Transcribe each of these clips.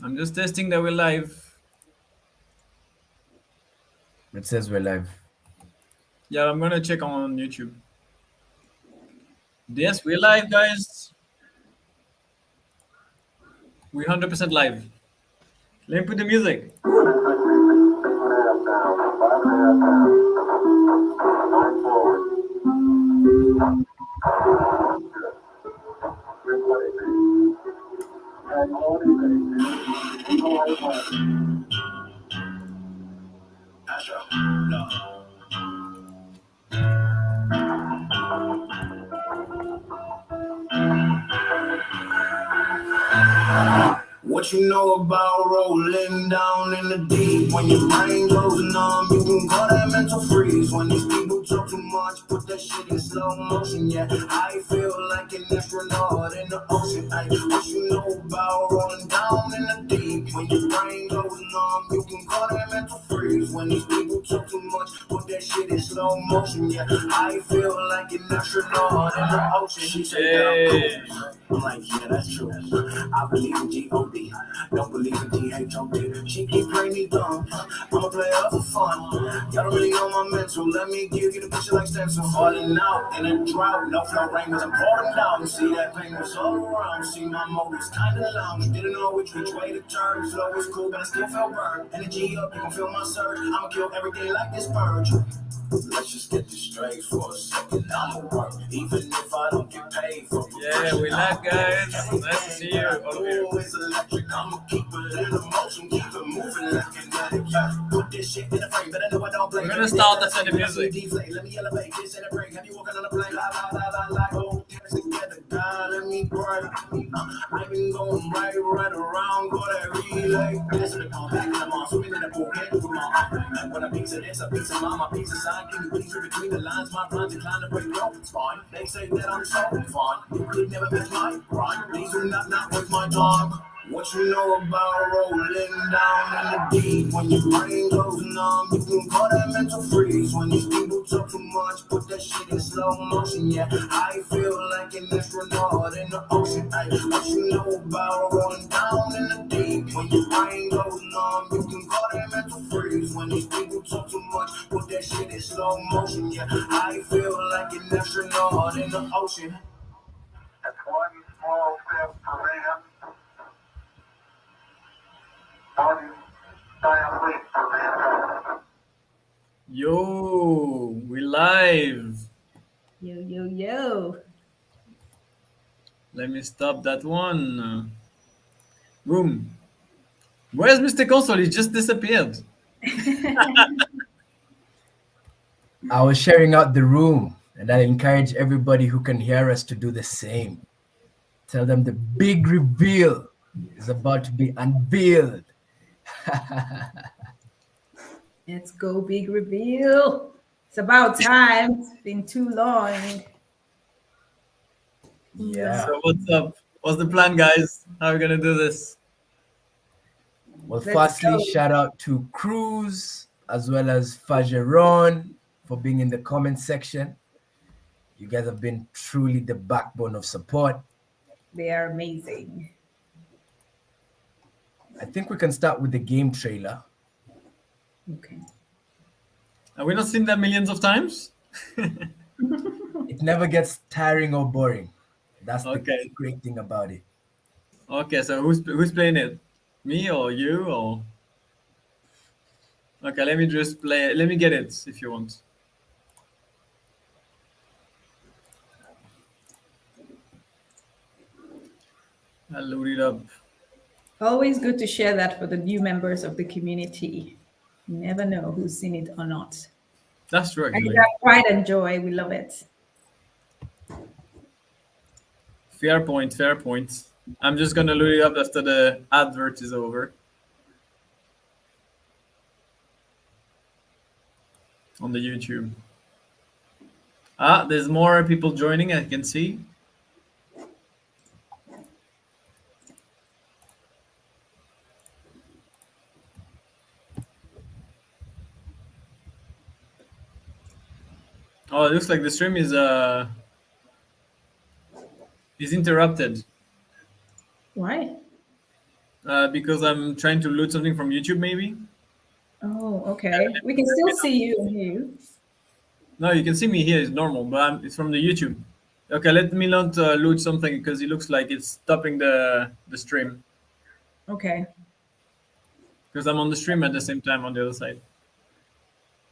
I'm just testing that we're live. It says we're live. Yeah, I'm gonna check on YouTube. Yes, we're live, guys. We're 100% live. Let me put the music. Astro, no. What you know about rolling down in the deep? When your brain goes numb, you can call that mental freeze. When these people talk too much, put that shit in slow motion. Yeah, I feel like an astronaut in the ocean. Ay, what you know about rolling down in the deep? When your brain goes numb, you can call that mental freeze. When these people talk too much, put that shit in slow motion. Yeah, I feel like an astronaut in the ocean. She say that I'm cool. I'm like, yeah, that's true. I believe in G-O-D. Don't believe in G-H-O-D. She keep playing me dumb. I'm a player for fun. Y'all don't really know my mental. Let me give you the picture like stencil. Falling out in a drought. No flow rain was I'm pouring down. See that pain was all around. See my motives kinda lounge. Didn't know which way to turn. Flow was cool, but I still felt burned. Energy up, you can feel my surge. I'ma kill everything like this purge. Let's just get this straight for a second. I'ma work, even if I don't get paid for it. Yeah, we live, guys. Nice to see you, all of you. It's electric. I'ma keep it in the motion, keep it moving like kinetic. Yeah, put this shit in the frame, but I know I don't play. We're gonna start after the music. Let me elevate this in a break. Have you walking on a plane? La la la la la. Oh, together, God, let me pray. I've been going right around, go that relay. This is the back in the mall, swimming in the pool, can't do my when a piece of this, a piece of mine, my piece of sign. Can you please read between the lines? My rhymes inclined to break your spine. They say that I'm so fine. You could never match my grind. These do not waste my time. What you know about rolling down in the deep? When your brain goes numb, you can call that mental freeze. When these people talk too much, put that shit in slow motion. Yeah, I feel like an astronaut in the ocean. Ay, what you know about rolling down in the deep? When your brain goes numb, you can call that mental freeze. When these people talk too much, put that shit in slow motion. Yeah, I feel like an astronaut in the ocean. That's one small step for man. Yo, we live. Yo, yo, yo. Let me stop that one. Boom. Where's Mr. Console? He just disappeared. I was sharing out the room, and I encourage everybody who can hear us to do the same. Tell them the big reveal is about to be unveiled. Let's go, big reveal. It's about time. It's been too long. Yeah. So what's up? What's the plan, guys? How are we gonna do this? Well, Let's firstly, go. shout out to Cruz as well as Fajeron for being in the comment section. You guys have been truly the backbone of support. They are amazing. I think we can start with the game trailer. Okay. Have we not seen that millions of times? It never gets tiring or boring. That's the Okay. great thing about it. Okay, so who's playing it? Me or you or? Okay, let me just play. Let me get it if you want. I'll load it up. Always good to share that for the new members of the community. You never know who's seen it or not. That's true, And you actually. got pride and joy. We love it. Fair point. Fair point. I'm just gonna load it up after the advert is over. On the YouTube. Ah, there's more people joining. I can see. Oh, it looks like the stream is interrupted. Why? because I'm trying to load something from YouTube, maybe. Oh, okay. We can still see you and hear you. No, you can see me here. It's normal, but it's from the YouTube. Okay, let me not load something because it looks like it's stopping the stream Okay. because I'm on the stream at the same time on the other side.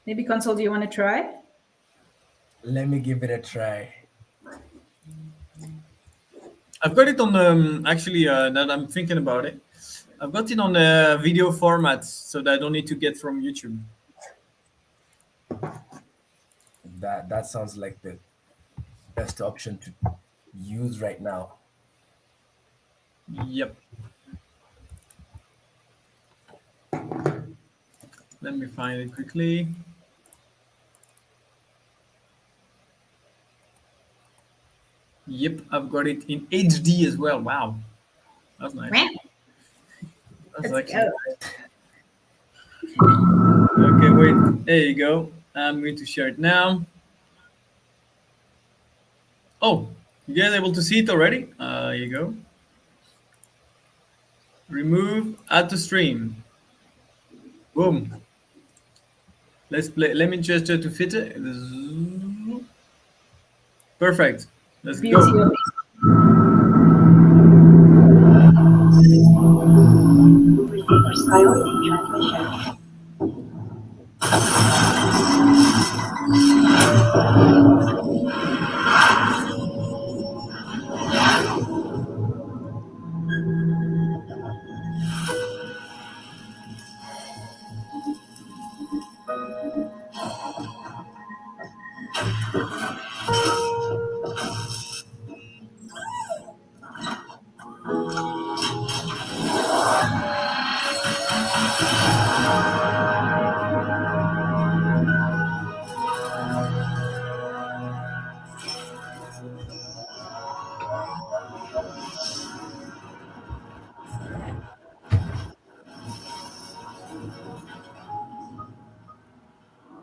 Maybe Console, do you want to try? Let me give it a try. I've got it on actually that I'm thinking about it. I've got it on the video format so that I don't need to get from YouTube. That sounds like the best option to use right now. Yep. Let me find it quickly. Yep, I've got it in HD as well. Wow, that's nice. Wow. That's Let's actually go. nice. Okay, wait. There you go. I'm going to share it now. Oh, you guys able to see it already? Here you go. Remove, add to stream. Boom. Let's play. Let me just try to fit it. Perfect. Let's Beauty go. of Priority transmission.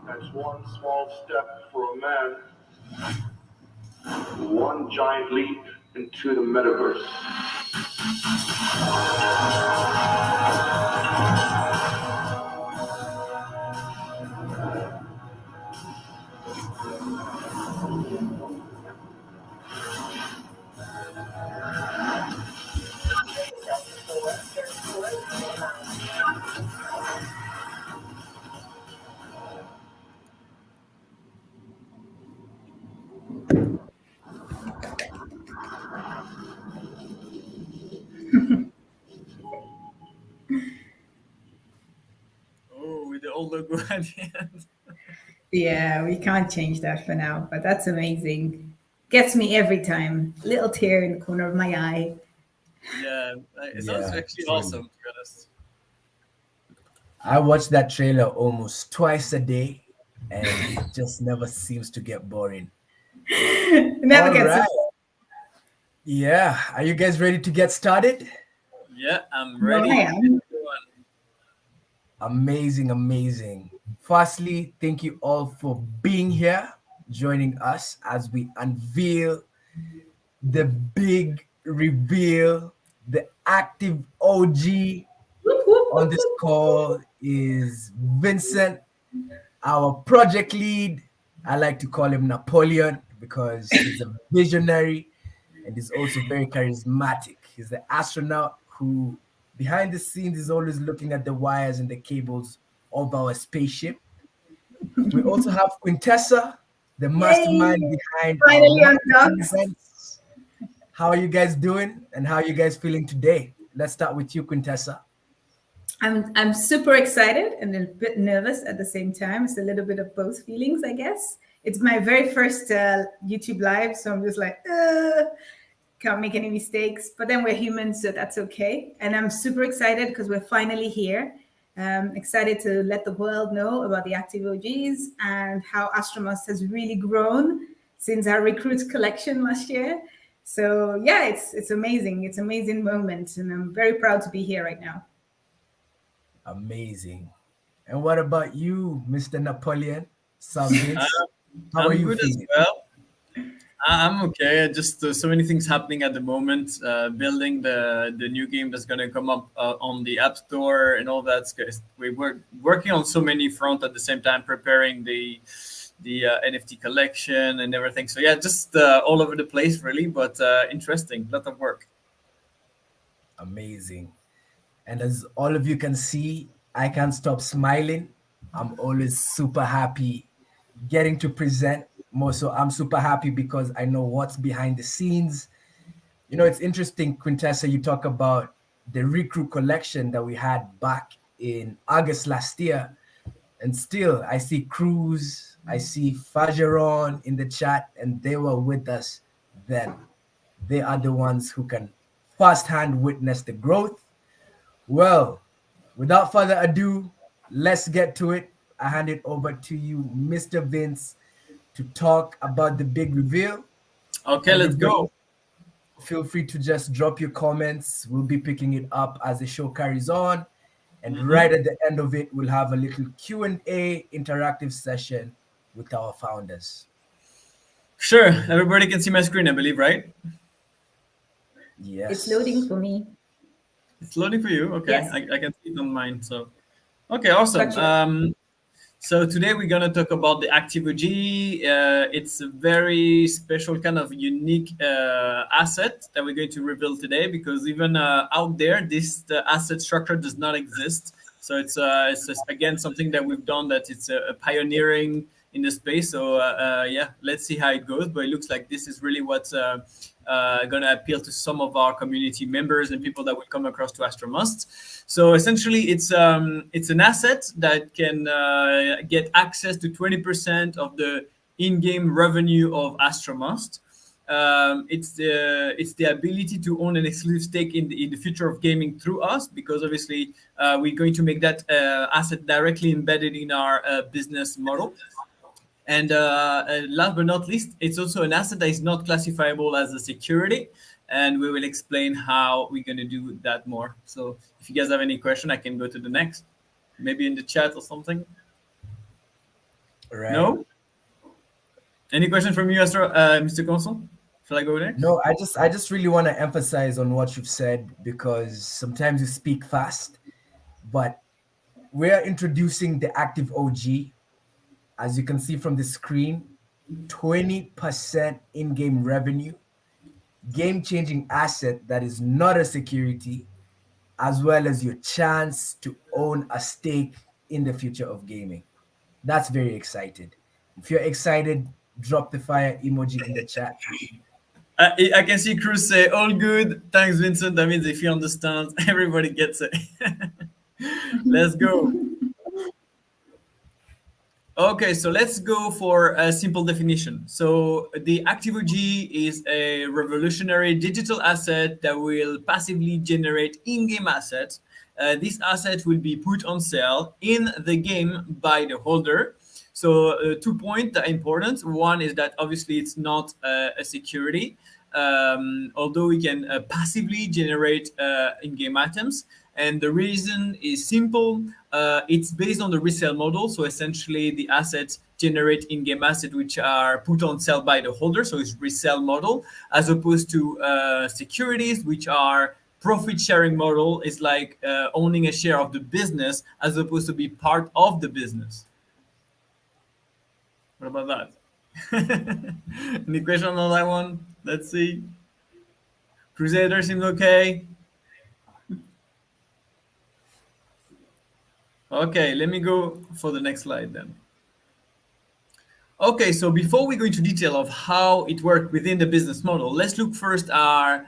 That's one small step for a man, one giant leap into the metaverse. Oh, with the old logo at the end. Yeah, we can't change that for now, but that's amazing. Gets me every time. Little tear in the corner of my eye. Yeah, it sounds Yeah, actually truly. awesome, to be honest. I watch that trailer almost twice a day, and it just never seems to get boring. It never All gets right. Yeah. Are you guys ready to get started? Yeah, I'm No, I ready. am. Amazing, amazing. Firstly, thank you all for being here, joining us as we unveil the big reveal. The active OG Whoop, whoop, on whoop, this whoop. call is Vincent, our project lead. I like to call him Napoleon because he's a visionary and he's also very charismatic. He's the astronaut who, behind the scenes, is always looking at the wires and the cables of our spaceship. We also have Quintessa, the mastermind Yay! behind our Finally marketing undocked. events. How are you guys doing and how are you guys feeling today? Let's start with you, Quintessa. I'm super excited and a bit nervous at the same time. It's a little bit of both feelings, I guess. It's my very first YouTube live, so I'm just like, can't make any mistakes. But then we're humans, so that's okay. And I'm super excited because we're finally here. Excited to let the world know about the Active OGs and how AstroMust's has really grown since our recruits collection last year. So yeah, it's amazing. It's an amazing moment, and I'm very proud to be here right now. Amazing. And what about you, Mr. Napoleon? Sir Uh, Vince? How are I'm you good as feeling? well. I'm okay. Just so many things happening at the moment. Building the new game that's gonna come up on the App Store and all that. We were working on so many fronts at the same time, preparing the NFT collection and everything. So yeah, just all over the place, really. But interesting, lot of work. Amazing. And as all of you can see, I can't stop smiling. I'm always super happy getting to present. More so, I'm super happy because I know what's behind the scenes. You know, it's interesting, Quintessa, you talk about the recruit collection that we had back in August last year. And still, I see Cruz, I see Fajeron in the chat, and they were with us then. They are the ones who can firsthand witness the growth. Well, without further ado, let's get to it. I hand it over to you, Mr. Vince, to talk about the big reveal. Okay, let's Everybody, go. feel free to just drop your comments. We'll be picking it up as the show carries on. And right at the end of it, we'll have a little Q&A interactive session with our founders. Sure, everybody can see my screen, I believe, right? Yes. It's loading for me. It's loading for you. Okay, Yes. I can see it on mine. So, okay, awesome. Gotcha. So today we're gonna talk about the ActiveOG. It's a very special kind of unique asset that we're going to reveal today because even out there, this asset structure does not exist. So it's just, again, something that we've done that it's a pioneering in the space. So yeah, let's see how it goes. But it looks like this is really what's going to appeal to some of our community members and people that will come across to AstroMust's. So essentially, it's an asset that can get access to 20% of the in-game revenue of AstroMust. It's the ability to own an exclusive stake in the future of gaming through us, because obviously we're going to make that asset directly embedded in our business model. And last but not least, it's also an asset that is not classifiable as a security. And we will explain how we're going to do that more. So if you guys have any question, I can go to the next, maybe in the chat or something. Right. No? Any question from you, Mr. Consul? Shall I go next? No, I just really want to emphasize on what you've said, because sometimes you speak fast, but we're introducing the ActiveOG. As you can see from the screen, 20% in-game revenue, game-changing asset that is not a security, as well as your chance to own a stake in the future of gaming. That's very excited. If you're excited, drop the fire emoji in the chat. I can see Cruz say, all good. Thanks, Vincent. That means if you understand, everybody gets it. Let's go. Okay, so let's go for a simple definition. So the ActiveOG is a revolutionary digital asset that will passively generate in-game assets. This asset will be put on sale in the game by the holder. So 2 points that are important. One is that obviously it's not a security, although we can passively generate in-game items. And the reason is simple. It's based on the resale model. So essentially the assets generate in-game assets which are put on sale by the holder. So it's resale model, as opposed to securities, which are profit sharing model. Is like owning a share of the business as opposed to be part of the business. What about that? Any question on that one? Let's see. Crusader seems okay. Okay, let me go for the next slide then. Okay, so before we go into detail of how it worked within the business model, let's look first at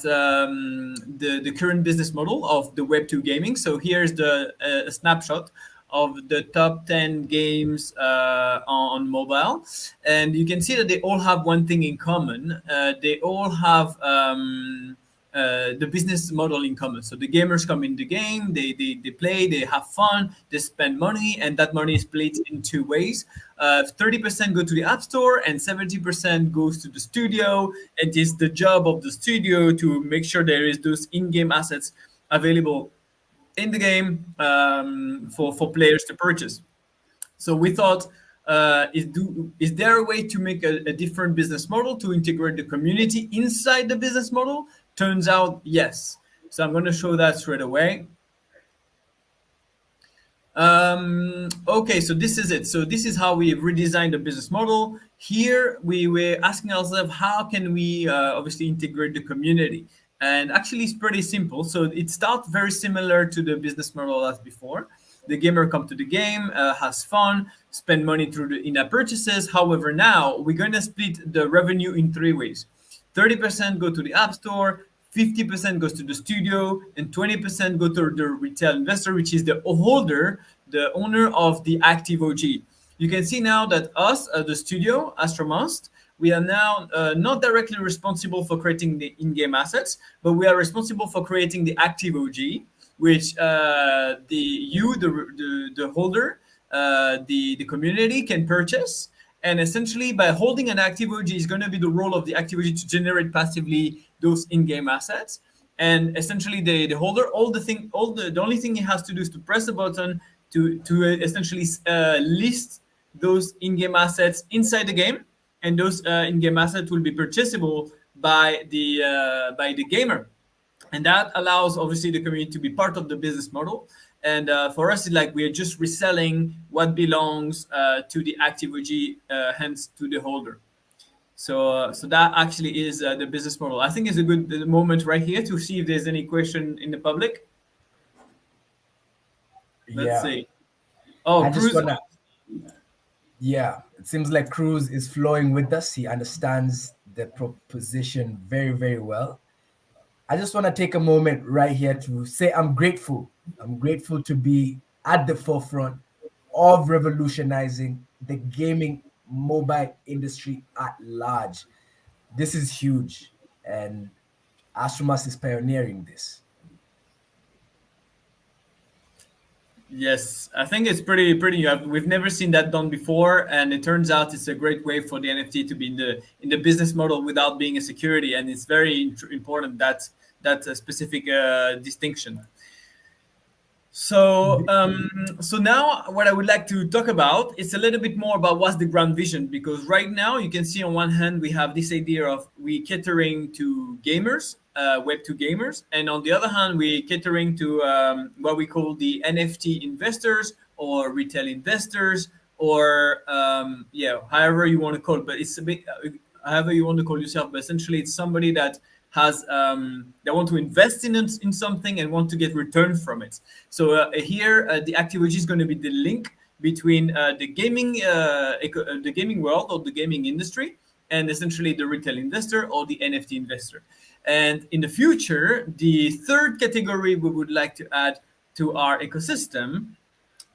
the current business model of the Web2 gaming. So here's the snapshot of the top 10 games on mobile. And you can see that they all have one thing in common. They all have the business model in common. So the gamers come in the game, they play, they have fun, they spend money, and that money is split in two ways. 30% go to the App Store and 70% goes to the studio. It is the job of the studio to make sure there is those in-game assets available in the game for players to purchase. So we thought is there a way to make a different business model to integrate the community inside the business model? Turns out yes. So I'm going to show that straight away. Okay, so this is it. So this is how we redesigned the business model. Here we were asking ourselves, how can we obviously integrate the community? And actually it's pretty simple. So it starts very similar to the business model as before. The gamer come to the game, has fun, spend money through the in-app purchases. However, now we're going to split the revenue in 3 ways. 30% go to the App Store, 50% goes to the studio, and 20% go to the retail investor, which is the holder, the owner of the ActiveOG. You can see now that us, the studio, AstroMust's, we are now not directly responsible for creating the in-game assets, but we are responsible for creating the ActiveOG, which the holder, the community can purchase. And essentially, by holding an ActiveOG is going to be the role of the ActiveOG to generate passively those in-game assets. And essentially, the holder, the only thing he has to do is to press a button to essentially list those in-game assets inside the game, and those in-game assets will be purchasable by the gamer. And that allows obviously the community to be part of the business model. And for us, it's like we are just reselling what belongs to the ActiveOG, hence to the holder. So that actually is the business model. I think it's a good moment right here to see if there's any question in the public. Let's see. Oh, I just Cruz. wanna. Yeah, it seems like Cruz is flowing with us. He understands the proposition very, very well. I just want to take a moment right here to say I'm grateful. I'm grateful to be at the forefront of revolutionizing the gaming mobile industry at large. This is huge, and AstroMust's is pioneering this. Yes, I think it's pretty. We've never seen that done before, and it turns out it's a great way for the NFT to be in the business model without being a security, and it's very important that specific distinction. So now what I would like to talk about is a little bit more about what's the grand vision, because right now you can see on one hand we have this idea of we catering to gamers, Web2 gamers, and on the other hand we catering to what we call the NFT investors or retail investors, or however you want to call it, but it's a bit however you want to call yourself, but essentially it's somebody that has they want to invest in something and want to get return from it. So here the ActiveOG is going to be the link between the gaming world or the gaming industry and essentially the retail investor or the NFT investor. And in the future, the third category we would like to add to our ecosystem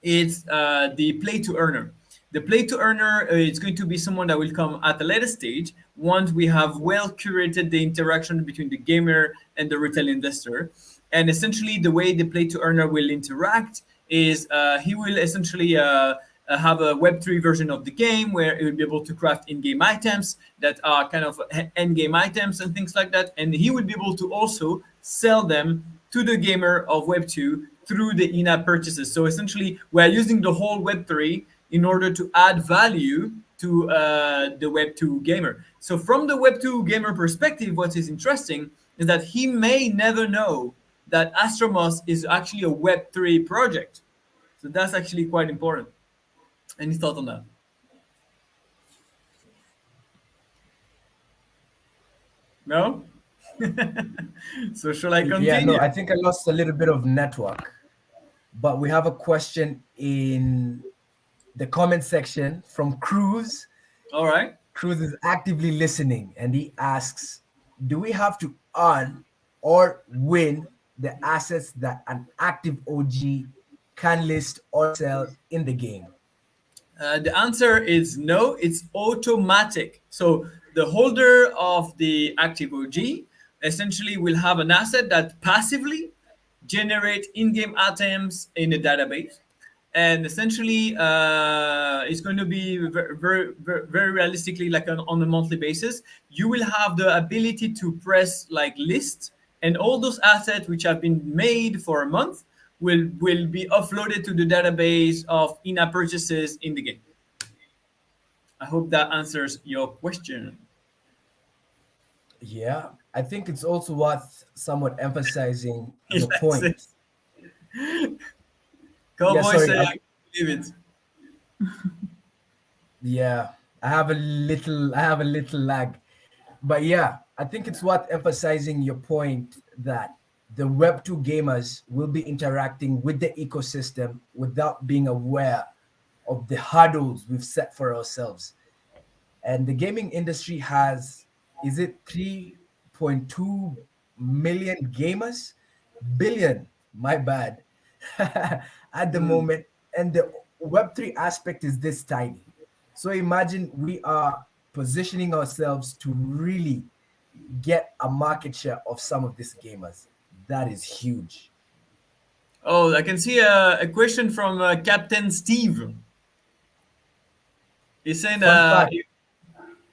is the play to earner. The play to earner is going to be someone that will come at a later stage once we have well curated the interaction between the gamer and the retail investor. And essentially, the way the play to earner will interact is he will essentially have a Web3 version of the game where he will be able to craft in-game items that are kind of end-game items and things like that. And he will be able to also sell them to the gamer of Web2 through the in-app purchases. So essentially, we're using the whole Web3 in order to add value to the Web2 gamer. So from the Web2 gamer perspective, what is interesting is that he may never know that AstroMust's is actually a Web3 project. So that's actually quite important. Any thought on that? No? So shall I continue? Yeah, no, I think I lost a little bit of network, but we have a question in the comment section from Cruz. All right. Cruz is actively listening, and he asks, do we have to earn or win the assets that an ActiveOG can list or sell in the game? The answer is no, it's automatic. So the holder of the ActiveOG essentially will have an asset that passively generates in-game items in a database. And essentially, it's going to be very realistically like on a monthly basis. You will have the ability to press like list, and all those assets which have been made for a month will be uploaded to the database of in-app purchases in the game. I hope that answers your question. Yeah, I think it's also worth somewhat emphasizing He your likes point. it. Yeah, Cowboy sorry. say, I can't believe it. Yeah, I have a little lag. But yeah, I think it's worth emphasizing your point that the Web2 gamers will be interacting with the ecosystem without being aware of the hurdles we've set for ourselves. And the gaming industry has, is it 3.2 million gamers? Billion, my bad, at the Hmm. moment. And the Web3 aspect is this tiny. So imagine we are positioning ourselves to really get a market share of some of these gamers. That is huge. Oh, I can see a question from Captain Steve. He's saying, Fun fact,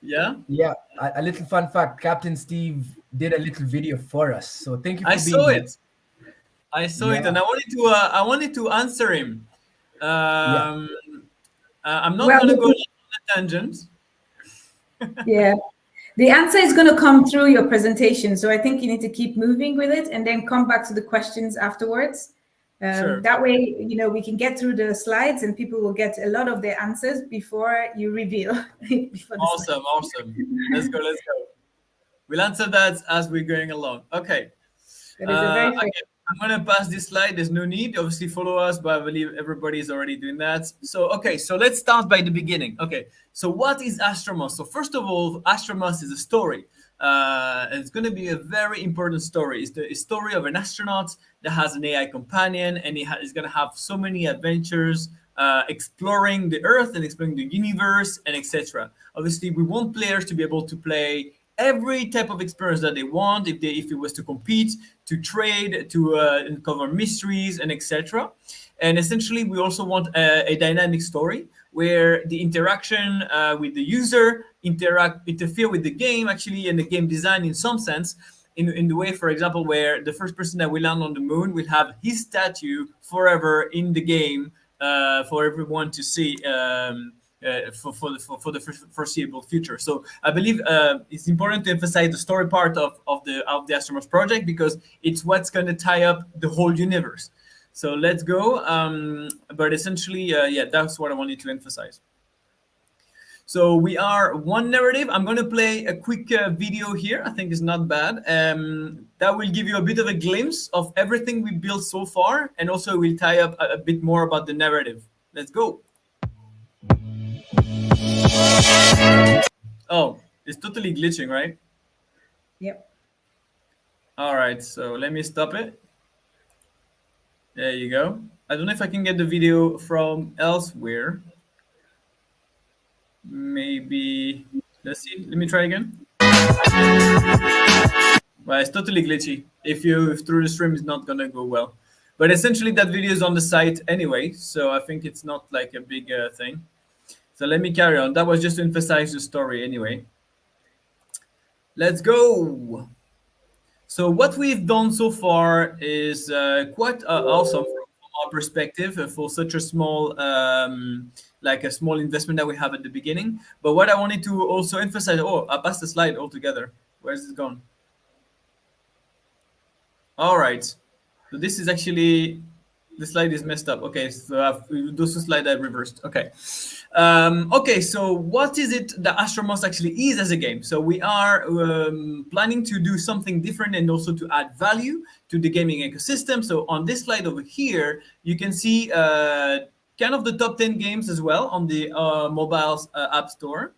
yeah, yeah, a little fun fact. Captain Steve did a little video for us. So thank you I for being saw here. it. I saw it, Yeah, and I wanted to answer him. yeah. Um, I'm not Well, gonna go on a tangent. yeah. The answer is going to come through your presentation. So I think you need to keep moving with it and then come back to the questions afterwards. Sure. That way, we can get through the slides and people will get a lot of their answers before you reveal before the Awesome, slides. awesome. Let's go. Let's go. We'll answer that as we're going along. Okay. That is a very fair. Again, I'm gonna pass this slide. There's no need. Obviously, follow us, but I believe everybody is already doing that. So, okay. So let's start by the beginning. Okay. So, what is AstroMust? So, first of all, AstroMust is a story. And it's going to be a very important story. It's the story of an astronaut that has an AI companion, and is going to have so many adventures exploring the Earth and exploring the universe and etc. Obviously, we want players to be able to play every type of experience that they want. If it was to compete, to trade, to uncover mysteries and etc. And essentially, we also want a dynamic story where the interaction with the user interfere with the game actually, and the game design in some sense, in the way, for example, where the first person that will land on the moon will have his statue forever in the game for everyone to see. For the foreseeable future. So I believe it's important to emphasize the story part of the AstroMust's project, because it's what's going to tie up the whole universe. So let's go. But essentially, yeah, that's what I wanted to emphasize. So we are one narrative. I'm going to play a quick video here. I think it's not bad. That will give you a bit of a glimpse of everything we built so far, and also will tie up a bit more about the narrative. Let's go. Oh, it's totally glitching, right? Yep. All right, so let me stop it. There you go. I don't know if I can get the video from elsewhere. Maybe, let's see. Let me try again. Well, it's totally glitchy. If through the stream, it's not gonna go well. But essentially, that video is on the site anyway, so I think it's not like a big thing. So let me carry on. That was just to emphasize the story anyway. Let's go. So what we've done so far is quite awesome from our perspective for such a small, like a small investment that we have at the beginning. But what I wanted to also emphasize, oh, I passed the slide altogether. Where's it gone? All right. So this is actually, the slide is messed up. Okay, so those two slides I reversed. Okay. Okay, so what is it that AstroMust actually is as a game? So we are planning to do something different and also to add value to the gaming ecosystem. So on this slide over here, you can see kind of the top 10 games as well on the mobile app store.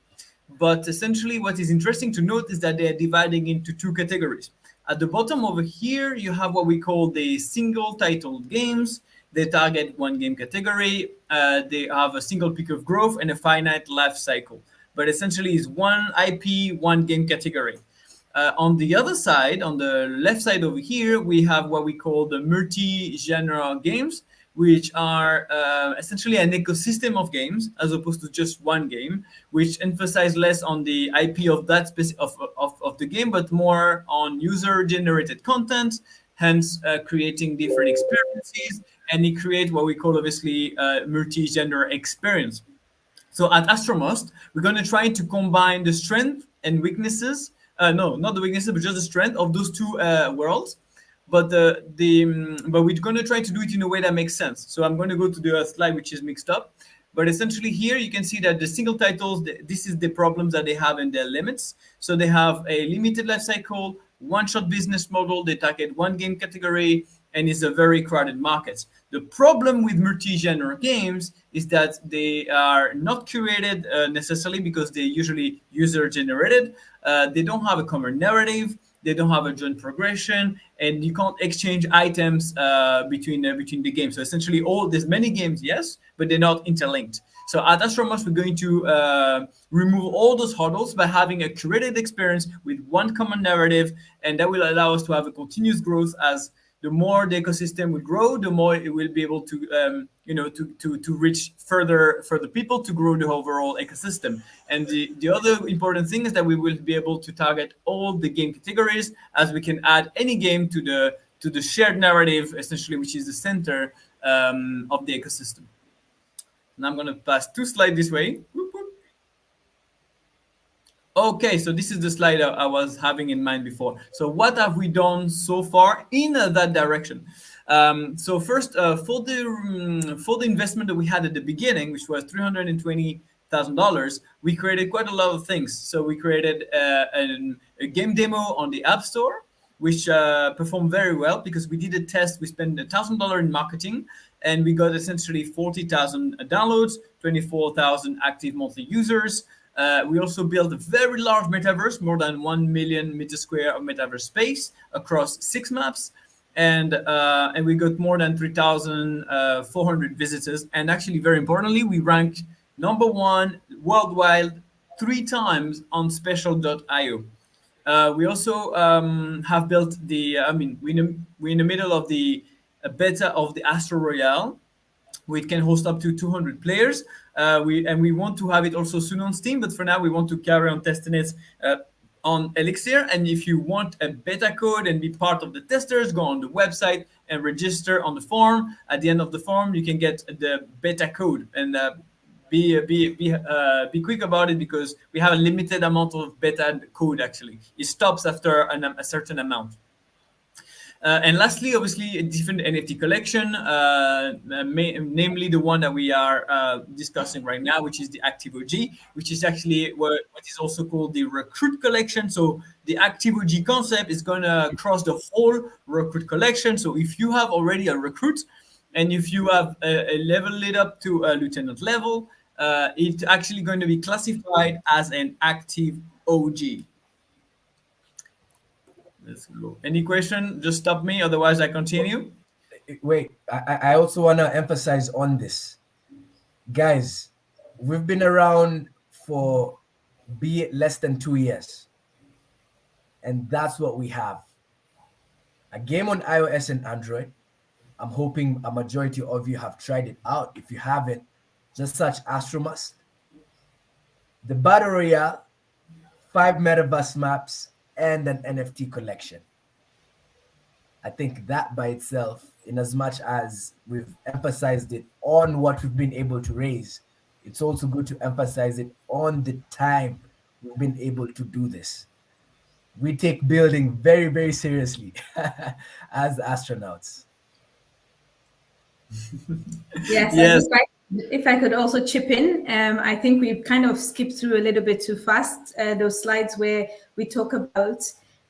But essentially, what is interesting to note is that they are dividing into two categories. At the bottom over here, you have what we call the single titled games. They target one game category. They have a single peak of growth and a finite life cycle. But essentially, it's one IP, one game category. On the other side, on the left side over here, we have what we call the multi-genre games, which are essentially an ecosystem of games as opposed to just one game, which emphasize less on the IP of that of the game, but more on user-generated content, hence creating different experiences, and it creates what we call obviously multi-genre experience. So at AstroMust, we're going to try to combine the strength and weaknesses. No, not the weaknesses, but just the strength of those two worlds. But we're going to try to do it in a way that makes sense. So I'm going to go to the slide which is mixed up. But essentially here you can see that the single titles, this is the problems that they have and their limits. So they have a limited life cycle, one-shot business model, they target one game category, and it's a very crowded market. The problem with multi-genre games is that they are not curated necessarily because they're usually user-generated. They don't have a common narrative. They don't have a joint progression, and you can't exchange items between the games. So essentially, there's many games, yes, but they're not interlinked. So at AstroMust, we're going to remove all those hurdles by having a curated experience with one common narrative, and that will allow us to have a continuous growth. As the more the ecosystem will grow, the more it will be able to to reach further people, to grow the overall ecosystem. And the other important thing is that we will be able to target all the game categories, as we can add any game to the shared narrative, essentially, which is the center of the ecosystem. And I'm going to pass 2 slides this way. Okay, so this is the slide I was having in mind before. So what have we done so far in that direction? So first, for the investment that we had at the beginning, which was $320,000, we created quite a lot of things. So we created a game demo on the App Store, which performed very well because we did a test. We spent $1,000 in marketing, and we got essentially 40,000 downloads, 24,000 active monthly users. We also built a very large metaverse, more than 1 million meters square of metaverse space across 6 maps. And we got more than 3,400 visitors. And actually, very importantly, we ranked #1 worldwide 3 times on special.io. We also have built we're in the middle of the beta of the Astro Royale, which can host up to 200 players. We want to have it also soon on Steam, but for now we want to carry on testing it on Elixir. And if you want a beta code and be part of the testers, go on the website and register on the form. At the end of the form, you can get the beta code, and be quick about it because we have a limited amount of beta code. Actually, it stops after a certain amount. And lastly, obviously, a different NFT collection, namely the one that we are discussing right now, which is the ActiveOG, which is actually what is also called the Recruit collection. So the ActiveOG concept is going to cross the whole Recruit collection. So if you have already a Recruit, and if you have a level lit up to a lieutenant level, it's actually going to be classified as an ActiveOG. Let's go. Any question? Just stop me, otherwise I continue. Wait, I also want to emphasize on this. Guys, we've been around for be it less than 2 years. And that's what we have. A game on iOS and Android. I'm hoping a majority of you have tried it out. If you haven't, just search AstroMust's. The Battle Royale, 5 metaverse maps, and an NFT collection. I think that by itself, in as much as we've emphasized it on what we've been able to raise, it's also good to emphasize it on the time we've been able to do this. We take building very, very seriously as astronauts. Yes. Yes. If I could also chip in, I think we kind of skipped through a little bit too fast those slides where we talk about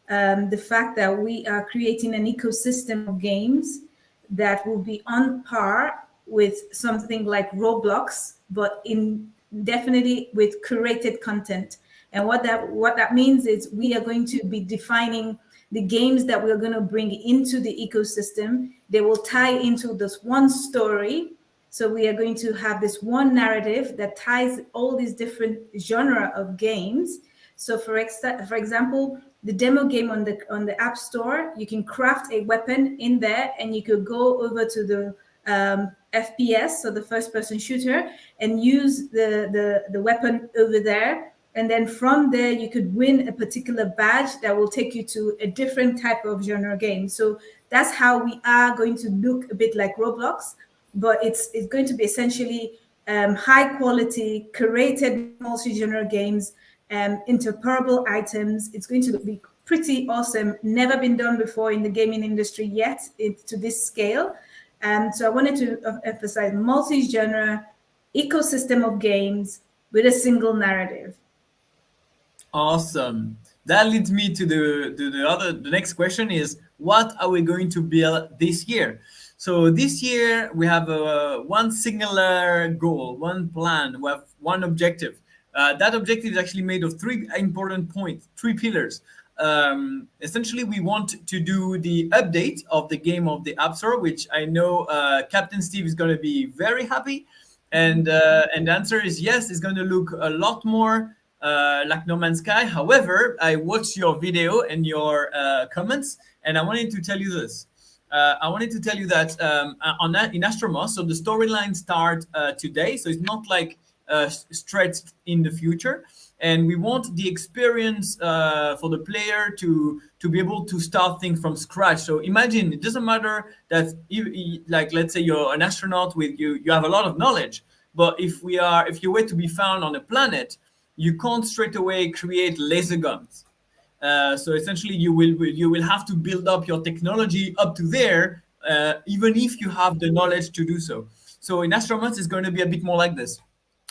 the fact that we are creating an ecosystem of games that will be on par with something like Roblox, but definitely with curated content. And what that means is we are going to be defining the games that we're going to bring into the ecosystem. They will tie into this one story. So we are going to have this one narrative that ties all these different genre of games. So for example, the demo game on the App Store, you can craft a weapon in there, and you could go over to the FPS, so the first person shooter, and use the weapon over there. And then from there, you could win a particular badge that will take you to a different type of genre game. So that's how we are going to look a bit like Roblox, but it's going to be essentially high quality, curated multi-genre games, interoperable items. It's going to be pretty awesome. Never been done before in the gaming industry yet to this scale. So I wanted to emphasize multi-genre ecosystem of games with a single narrative. Awesome. That leads me to the next question is, what are we going to build this year? So this year we have one singular goal, one plan, we have one objective. That objective is actually made of three important points, three pillars. Essentially, we want to do the update of the game of the App Store, which I know Captain Steve is going to be very happy. And the answer is yes, it's going to look a lot more like No Man's Sky. However, I watched your video and your comments, and I wanted to tell you this. I wanted to tell you that in AstroMust's, so the storyline start today, so it's not like stretched in the future. And we want the experience for the player to be able to start things from scratch. So imagine it doesn't matter that like let's say you're an astronaut with you have a lot of knowledge, but if you were to be found on a planet, you can't straight away create laser guns. So essentially, you will have to build up your technology up to there, even if you have the knowledge to do so. So in AstroMust's, it's going to be a bit more like this.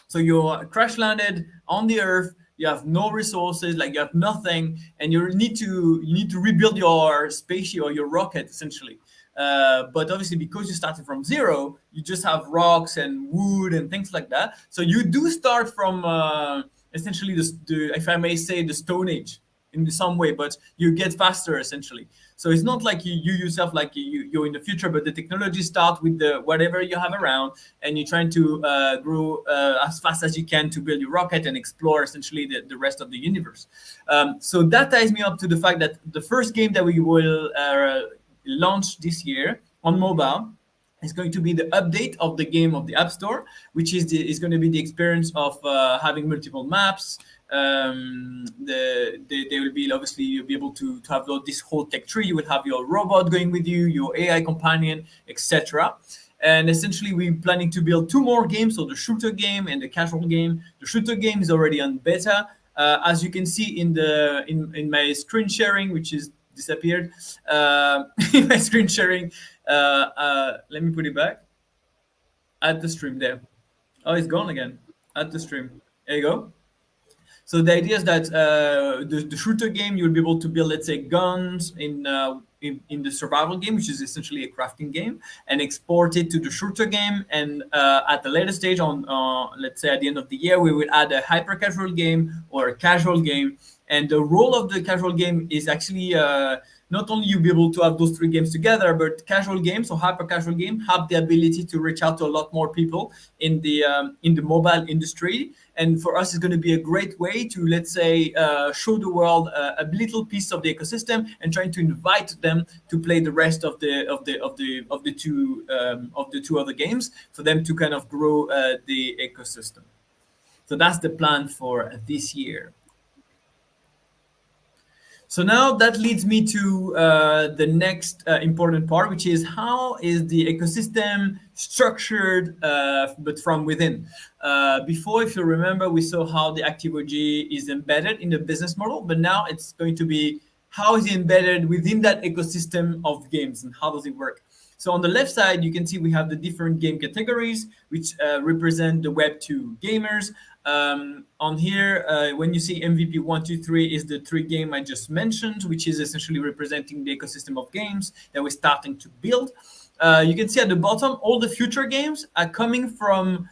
So you're crash landed on the Earth. You have no resources, like you have nothing, and you need to rebuild your spaceship or your rocket essentially. But obviously, because you started from zero, you just have rocks and wood and things like that. So you do start from essentially if I may say, the Stone Age in some way, but you get faster essentially. So it's not like you yourself, like you're in the future, but the technology starts with the whatever you have around, and you're trying to grow as fast as you can to build your rocket and explore essentially the rest of the universe. So that ties me up to the fact that the first game that we will launch this year on mobile is going to be the update of the game of the App Store, which is going to be the experience of having multiple maps. They will be, obviously you'll be able to have this whole tech tree. You will have your robot going with you, your AI companion, etc. And essentially we're planning to build two more games, so the shooter game and the casual game. The shooter game is already on beta. As you can see in my screen sharing, which is disappeared, in my screen sharing, let me put it back at the stream there. Oh, it's gone again at the stream. There you go. So the idea is that the shooter game, you'll be able to build, let's say, guns in the survival game, which is essentially a crafting game, and export it to the shooter game. And at the later stage, let's say at the end of the year, we will add a hyper casual game or a casual game. And the role of the casual game is actually not only you'll be able to have those three games together, but casual games or hyper casual game have the ability to reach out to a lot more people in the mobile industry. And for us, it's going to be a great way to, let's say, show the world a little piece of the ecosystem and trying to invite them to play the rest of the two other games for them to kind of grow the ecosystem. So that's the plan for this year. So now that leads me to the next important part, which is how is the ecosystem structured, but from within. Before, if you remember, we saw how the ActiveOG is embedded in the business model, but now it's going to be how is it embedded within that ecosystem of games and how does it work? So on the left side, you can see we have the different game categories, which represent the Web 2 gamers. On here, when you see MVP 1, 2, 3 is the three game I just mentioned, which is essentially representing the ecosystem of games that we're starting to build. You can see at the bottom, all the future games are coming from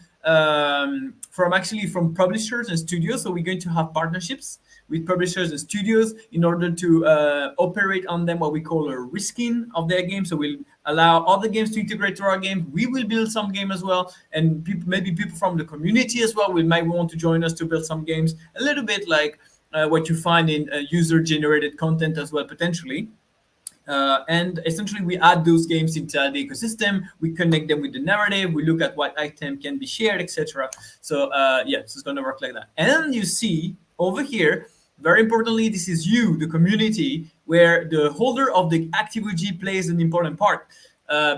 publishers and studios. So we're going to have partnerships with publishers and studios in order to operate on them what we call a reskin of their game. So we'll allow other games to integrate to our game. We will build some game as well, and maybe people from the community as well might want to join us to build some games, a little bit like what you find in user-generated content as well, potentially. And essentially, we add those games into the ecosystem. We connect them with the narrative. We look at what item can be shared, etc. So yeah, so it's going to work like that. And you see over here, very importantly, this is you, the community, where the holder of the ActiveOG plays an important part.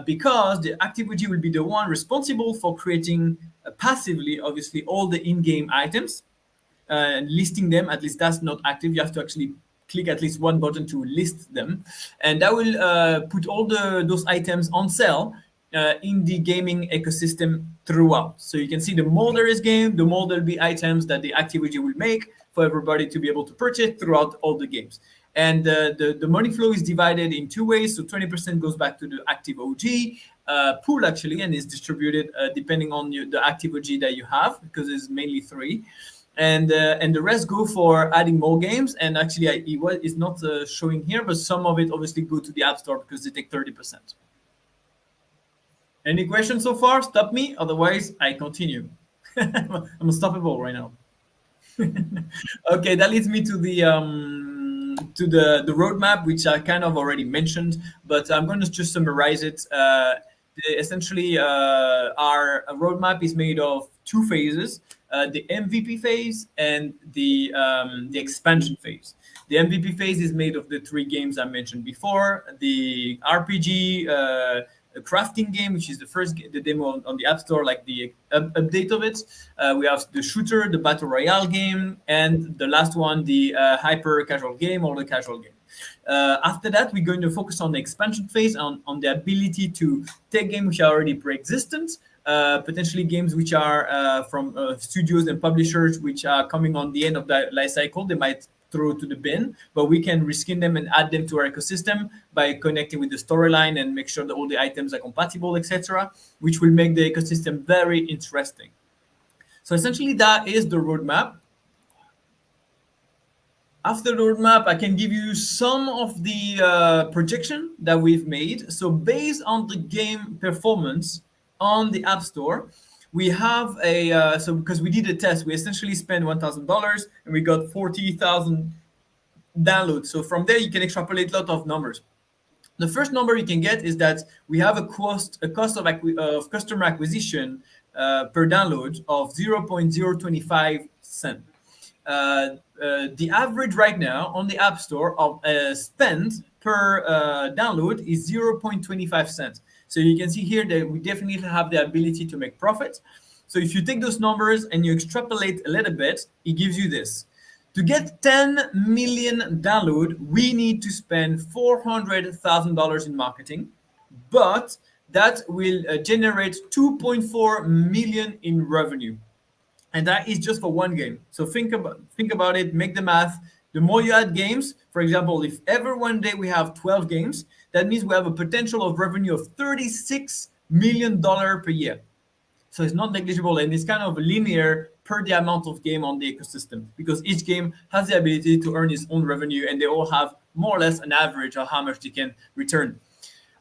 because the ActiveOG will be the one responsible for creating passively, obviously, all the in-game items, listing them. At least that's not active. You have to actually click at least one button to list them, and that will put all those items on sale in the gaming ecosystem throughout. So you can see the more there is game, the more there'll be items that the ActiveOG will make for everybody to be able to purchase throughout all the games. And the money flow is divided in two ways. So 20% goes back to the ActiveOG pool, actually, and is distributed depending on the ActiveOG that you have, because it's mainly 3. And the rest go for adding more games. And actually, it's not showing here, but some of it obviously go to the App Store because they take 30%. Any questions so far? Stop me. Otherwise, I continue. I'm unstoppable right now. Okay, that leads me to the roadmap, which I kind of already mentioned, but I'm going to just summarize it. Essentially, our roadmap is made of 2 phases: the MVP phase and the expansion phase. The MVP phase is made of the 3 games I mentioned before: the RPG. A crafting game, which is the demo on the App Store, like the update of it. We have the shooter, the battle royale game, and the last one, the hyper casual game or the casual game. After that, we're going to focus on the expansion phase, on the ability to take games which are already pre-existent, potentially games which are from studios and publishers which are coming on the end of that life cycle. They might throw to the bin, but we can reskin them and add them to our ecosystem by connecting with the storyline and make sure that all the items are compatible, etc., which will make the ecosystem very interesting. So essentially, that is the roadmap. After the roadmap, I can give you some of the projection that we've made. So based on the game performance on the App Store, we have so because we did a test, we essentially spent $1,000 and we got 40,000 downloads. So from there, you can extrapolate a lot of numbers. The first number you can get is that we have a cost of customer acquisition per download of 0.025 cent. The average right now on the App Store of spend per download is 0.25 cents. So you can see here that we definitely have the ability to make profit. So if you take those numbers and you extrapolate a little bit, it gives you this. To get 10 million download, we need to spend $400,000 in marketing, but that will generate 2.4 million in revenue. And that is just for one game. So think about it, make the math. The more you add games, for example, if ever one day we have 12 games, that means we have a potential of revenue of $36 million per year. So it's not negligible, and it's kind of linear per the amount of game on the ecosystem, because each game has the ability to earn its own revenue, and they all have more or less an average of how much they can return.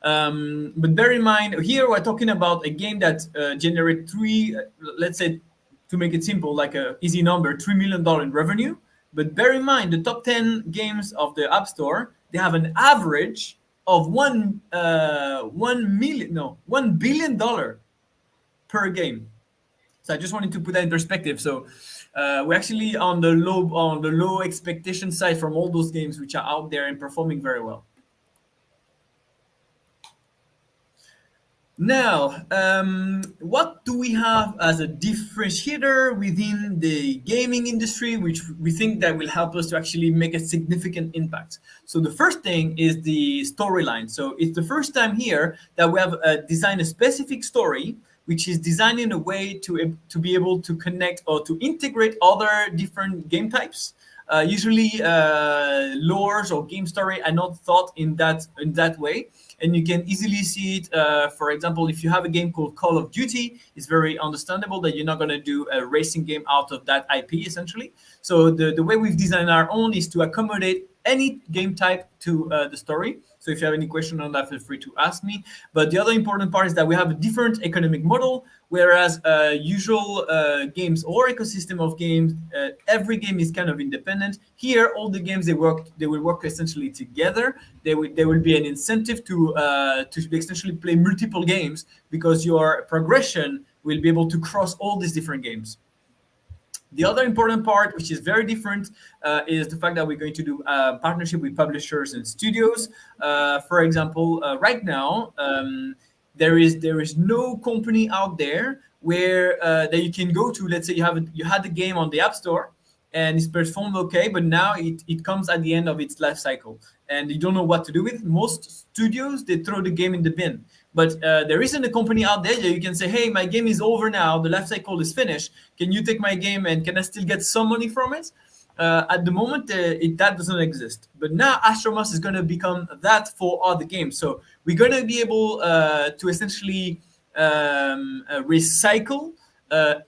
But bear in mind, here we're talking about a game that generates let's say, to make it simple, like an easy number, $3 million in revenue. But bear in mind, the top 10 games of the App Store, they have an average of $1 billion per game. So I just wanted to put that in perspective. So we're actually on the low expectation side from all those games which are out there and performing very well. Now, what do we have as a differentiator within the gaming industry, which we think that will help us to actually make a significant impact? So the first thing is the storyline. So it's the first time here that we have designed a specific story, which is designed in a way to be able to connect or to integrate other different game types. Usually, lores or game story are not thought in that way. And you can easily see it, for example, if you have a game called Call of Duty, it's very understandable that you're not going to do a racing game out of that IP, essentially. So the way we've designed our own is to accommodate any game type to the story. So if you have any question on that, feel free to ask me. But the other important part is that we have a different economic model, whereas usual games or ecosystem of games, every game is kind of independent. Here, all the games they will work essentially together. There will be an incentive to essentially play multiple games, because your progression will be able to cross all these different games. The other important part, which is very different, is the fact that we're going to do a partnership with publishers and studios. For example, right now, there is no company out there where that you can go to. Let's say you had the game on the App Store and it's performed okay, but now it comes at the end of its life cycle and you don't know what to do with it. Most studios, they throw the game in the bin. But there isn't a company out there that you can say, hey, my game is over now, the life cycle is finished. Can you take my game and can I still get some money from it? At the moment, that doesn't exist. But now AstroMust's is going to become that for other games. So we're going to be able to essentially recycle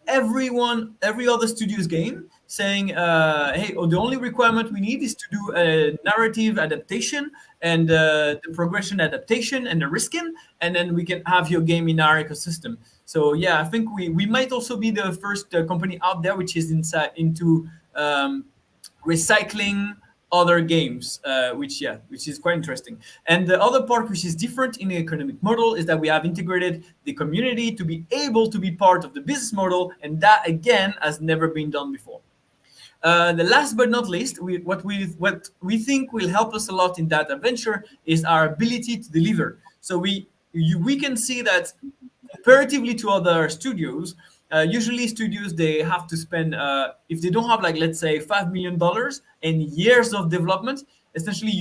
every other studio's game, saying, hey, the only requirement we need is to do a narrative adaptation and the progression adaptation and the risking, and then we can have your game in our ecosystem. So yeah, I think we might also be the first company out there which is into recycling other games, which is quite interesting. And the other part which is different in the economic model is that we have integrated the community to be able to be part of the business model, and that again has never been done before. The last but not least, what we think will help us a lot in that adventure is our ability to deliver. So we can see that comparatively to other studios, usually studios, they have to spend, if they don't have, like, let's say $5 million and years of development, essentially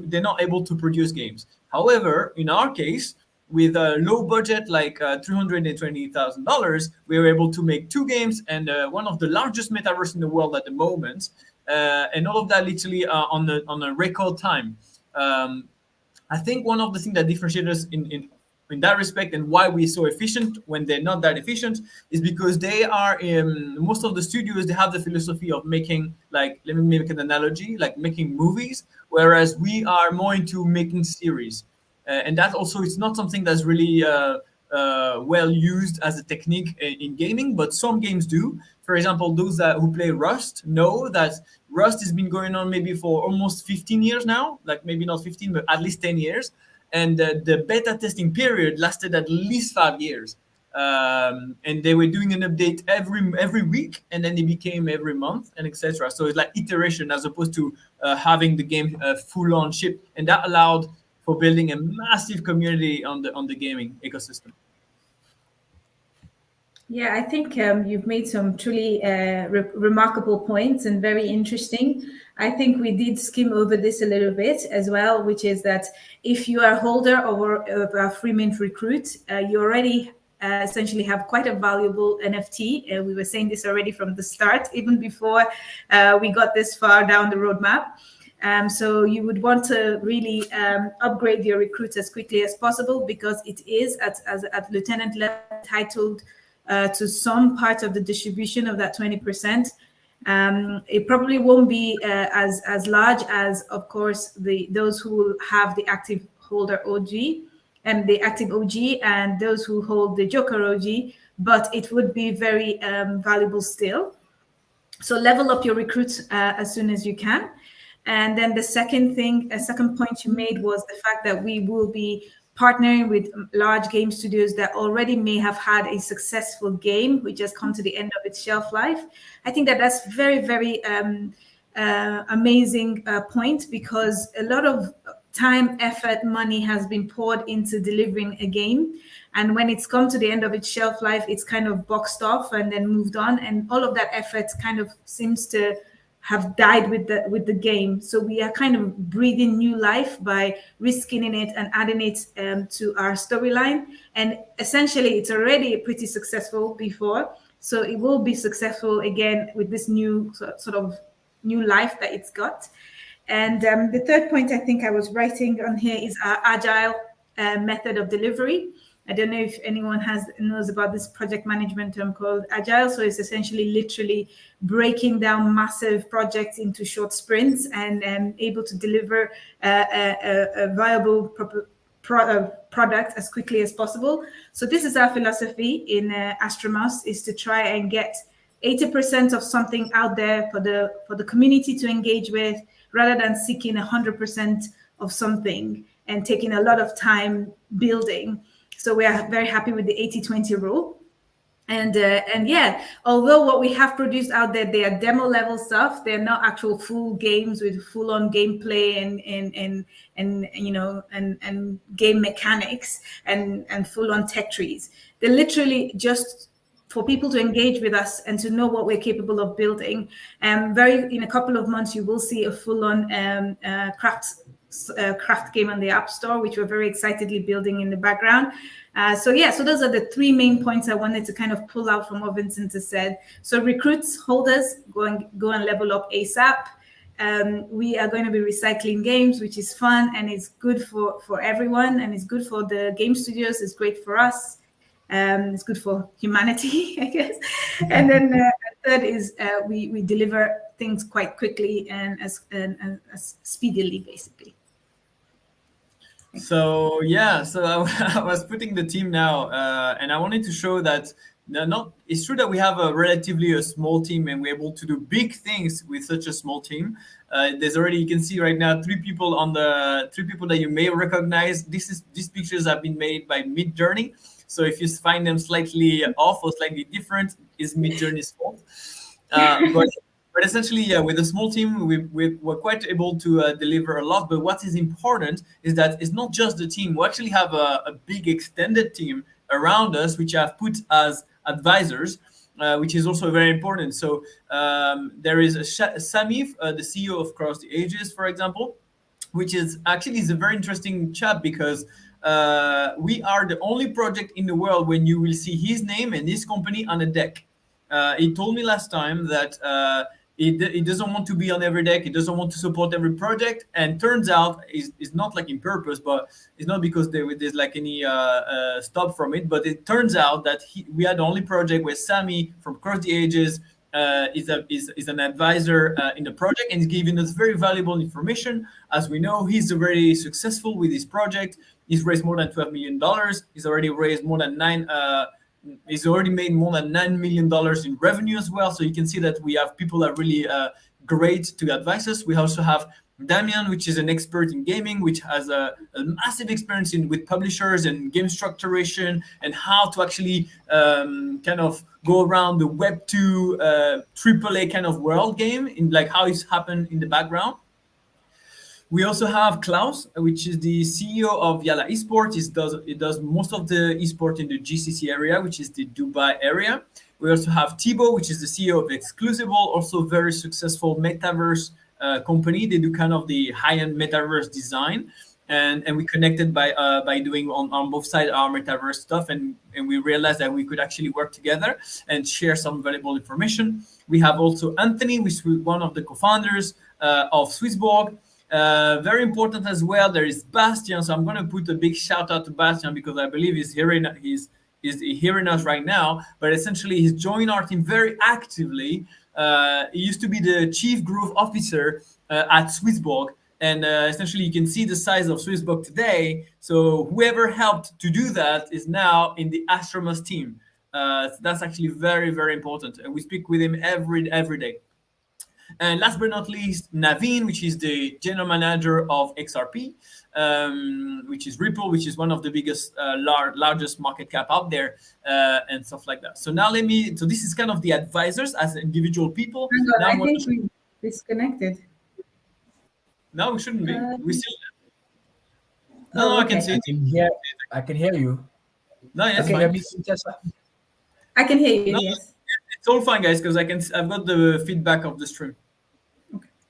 they're not able to produce games. However, in our case, with a low budget like $320,000, we were able to make 2 games and one of the largest metaverse in the world at the moment, and all of that literally on a record time. I think one of the things that differentiates us in that respect and why we're so efficient when they're not that efficient is because they are most of the studios, they have the philosophy of making, like, let me make an analogy, like making movies, whereas we are more into making series. And that also, it's not something that's really well used as a technique in gaming, but some games do. For example, those who play Rust know that Rust has been going on maybe for almost 15 years now, like maybe not 15, but at least 10 years. And the beta testing period lasted at least 5 years. And they were doing an update every week, and then it became every month, and etc. So it's like iteration as opposed to having the game full on ship, and that allowed for building a massive community on the gaming ecosystem. Yeah, I think you've made some truly remarkable points and very interesting. I think we did skim over this a little bit as well, which is that if you are a holder of a free mint recruit, you already essentially have quite a valuable NFT. We were saying this already from the start, even before we got this far down the roadmap. So you would want to really upgrade your recruits as quickly as possible, because it is at lieutenant level titled to some part of the distribution of that 20%. It probably won't be as large as, of course, those who have the active holder OG and the active OG and those who hold the Joker OG, but it would be very valuable still. So level up your recruits as soon as you can. And then the second point you made was the fact that we will be partnering with large game studios that already may have had a successful game which has come to the end of its shelf life. I think that that's very, very amazing point, because a lot of time, effort, money has been poured into delivering a game. And when it's come to the end of its shelf life, it's kind of boxed off and then moved on. And all of that effort kind of seems to have died with the game. So we are kind of breathing new life by reskinning it and adding it to our storyline. And essentially, it's already pretty successful before. So it will be successful again with this new sort of new life that it's got. And the third point I think I was writing on here is our agile method of delivery. I don't know if anyone knows about this project management term called agile. So it's essentially literally breaking down massive projects into short sprints and able to deliver a viable product as quickly as possible. So this is our philosophy in AstroMust's, is to try and get 80% of something out there for the community to engage with, rather than seeking 100% of something and taking a lot of time building. So we are very happy with the 80-20 rule. And yeah, although what we have produced out there, they are demo level stuff. They're not actual full games with full on gameplay and you know and game mechanics and full on tech trees. They're literally just for people to engage with us and to know what we're capable of building. In a couple of months, you will see a full on craft game on the App Store, which we're very excitedly building in the background. So those are the three main points I wanted to kind of pull out from what Vincent has said. So recruits, holders, go and level up ASAP. We are going to be recycling games, which is fun and it's good for everyone, and it's good for the game studios. It's great for us. It's good for humanity, I guess. And then third is we deliver things quite quickly and as speedily, basically. So I was putting the team now, and I wanted to show that it's true that we have a small team and we're able to do big things with such a small team. There's already, you can see right now, three people that you may recognize. These pictures have been made by Midjourney. So if you find them slightly off or slightly different, it's Midjourney's fault. But essentially, with a small team, we're quite able to deliver a lot. But what is important is that it's not just the team. We actually have a big extended team around us, which I've put as advisors, which is also very important. So there is Samif, the CEO of Cross the Ages, for example, which is actually a very interesting chap because we are the only project in the world when you will see his name and his company on a deck. He told me last time that he doesn't want to be on every deck. He doesn't want to support every project. And turns out it's not like in purpose, but it's not because there's like any stop from it. But it turns out that we are the only project where Sammy from Cross the Ages is an advisor in the project, and he's giving us very valuable information. As we know, he's very successful with his project. He's raised more than $12 million. He's already raised more than He's already made more than $9 million in revenue as well. So you can see that we have people that are really great to advise us. We also have Damian, which is an expert in gaming, which has a massive experience with publishers and game structuration and how to actually kind of go around the Web2 AAA kind of world game, in like how it's happened in the background. We also have Klaus, which is the CEO of Yala Esports. It does most of the esport in the GCC area, which is the Dubai area. We also have Thibaut, which is the CEO of Exclusible, also very successful metaverse company. They do kind of the high-end metaverse design, and we connected by doing on both sides our metaverse stuff, and we realized that we could actually work together and share some valuable information. We have also Anthony, which is one of the co-founders of Swissborg. Very important as well, there is Bastian. So I'm going to put a big shout out to Bastian because I believe he's hearing us right now. But essentially, he's joined our team very actively. He used to be the chief growth officer at Swissborg, and essentially you can see the size of Swissborg today. So whoever helped to do that is now in the AstroMust's team. So that's actually very, very important, and we speak with him every day. And last but not least, Naveen, which is the general manager of XRP, which is Ripple, which is one of the biggest, largest market cap out there, and stuff like that. So now so this is kind of the advisors as individual people. Now I think we disconnected. No, we shouldn't be. We still. No, I can see. I can hear you. No, yes, fine. I can hear you. Yes. It's all fine, guys, because I've got the feedback of the stream.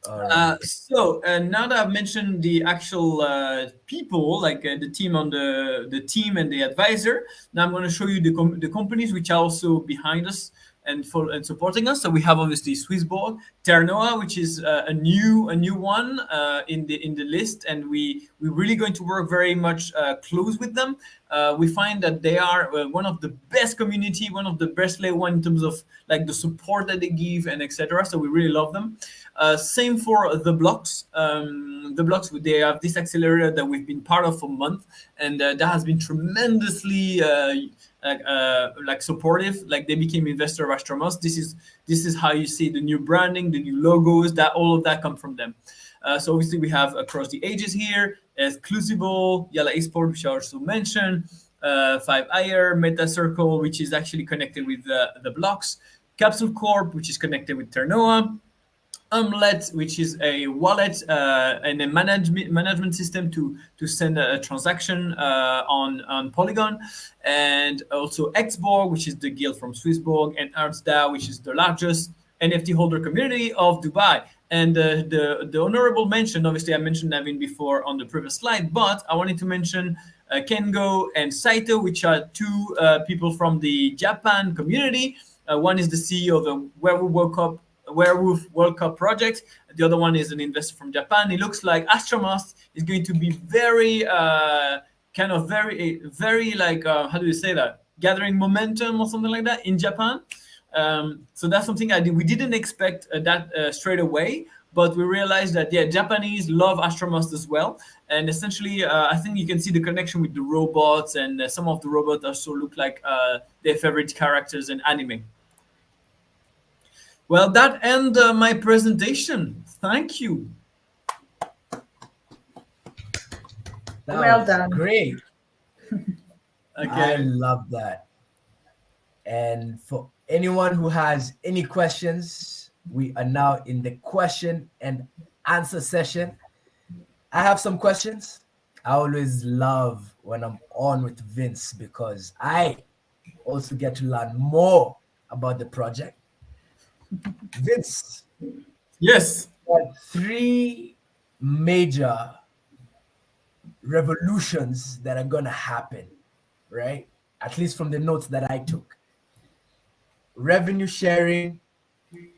Right. So now that I've mentioned the actual people, like the team on the team and the advisor, now I'm going to show you the companies which are also behind us and supporting us. So we have obviously Swissborg, Ternoa, which is a new one in the list, and we're really going to work very much close with them. We find that they are one of the best community, one of the best layer one in terms of like the support that they give and etc. So we really love them. Same for the blocks. The blocks, they have this accelerator that we've been part of for months, and that has been tremendously like supportive. Like they became investor of AstroMust's. This is how you see the new branding, the new logos, that all of that come from them. So obviously we have Across the Ages here, Exclusible, Yala Esports, which I also mentioned, 5IR, Meta Circle, which is actually connected with the blocks, Capsule Corp, which is connected with Ternoa, Omelette, which is a wallet and a management system to send a transaction on Polygon, and also Xborg, which is the guild from Swissborg, and ArtsDAO, which is the largest NFT holder community of Dubai. And the honorable mention, obviously, I mentioned Navin before on the previous slide, but I wanted to mention Kengo and Saito, which are two people from the Japan community. One is the CEO of the Werewolf World Cup project. The other one is an investor from Japan. It looks like AstroMust's is going to be very very like how do you say that? Gathering momentum or something like that in Japan. So that's something we didn't expect that straight away, but we realized that Japanese love AstroMust's as well. And essentially, I think you can see the connection with the robots, and some of the robots also look like their favorite characters in anime. Well, that ends my presentation. Thank you. Well done. Great. Okay. I love that. And for anyone who has any questions, we are now in the question and answer session. I have some questions. I always love when I'm on with Vince because I also get to learn more about the project. Vince. Yes. Three major revolutions that are going to happen, right? At least from the notes that I took. Revenue sharing,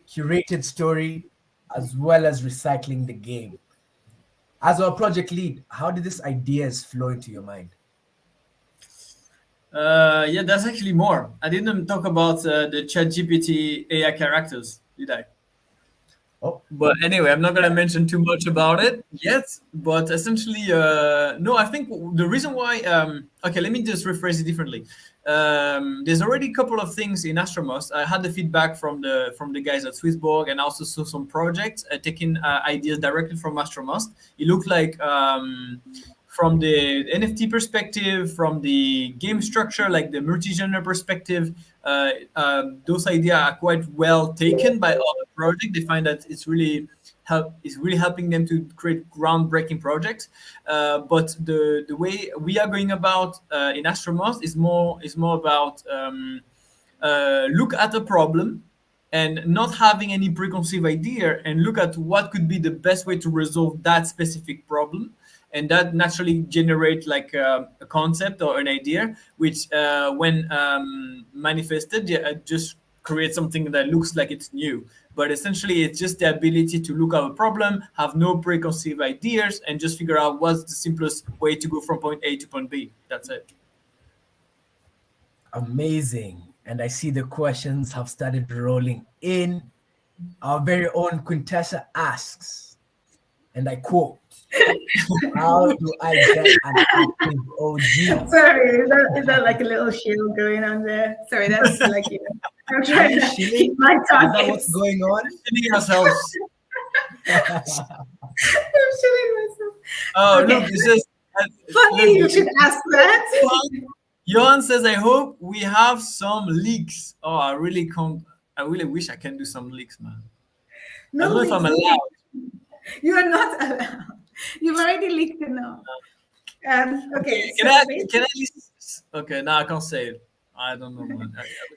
curated story, as well as recycling the game. As our project lead, how did these ideas flow into your mind? There's actually more. I didn't talk about the ChatGPT AI characters, did I? Oh. But anyway, I'm not going to mention too much about it yet. But essentially, no, I think the reason why... okay, let me just rephrase it differently. There's already a couple of things in AstroMust's. I had the feedback from the guys at Swissborg, and also saw some projects taking ideas directly from AstroMust's. It looked like... from the NFT perspective, from the game structure, like the multi-genre perspective, those ideas are quite well taken by other projects. They find that it's really helping them to create groundbreaking projects. But the way we are going about in AstroMust's is more about look at a problem and not having any preconceived idea, and look at what could be the best way to resolve that specific problem. And that naturally generate like a concept or an idea, which when manifested, just create something that looks like it's new. But essentially, it's just the ability to look at a problem, have no preconceived ideas, and just figure out what's the simplest way to go from point A to point B. That's it. Amazing. And I see the questions have started rolling in. Our very own Quintessa asks, and I quote, how do I get an ActiveOG? Sorry, is that like a little shield going on there? Sorry, that's like, I'm trying to keep my targets. Is that what's going on? Shilling ourselves. I'm shilling myself. Oh, Okay. look, this is... Funny you should ask that. Johan says, I hope we have some leaks. Oh, I really wish I can do some leaks, man. I don't know if I'm allowed. You are not allowed. You've already leaked enough. Okay. Can I at least... Okay, no, I can't say it. I don't know, man.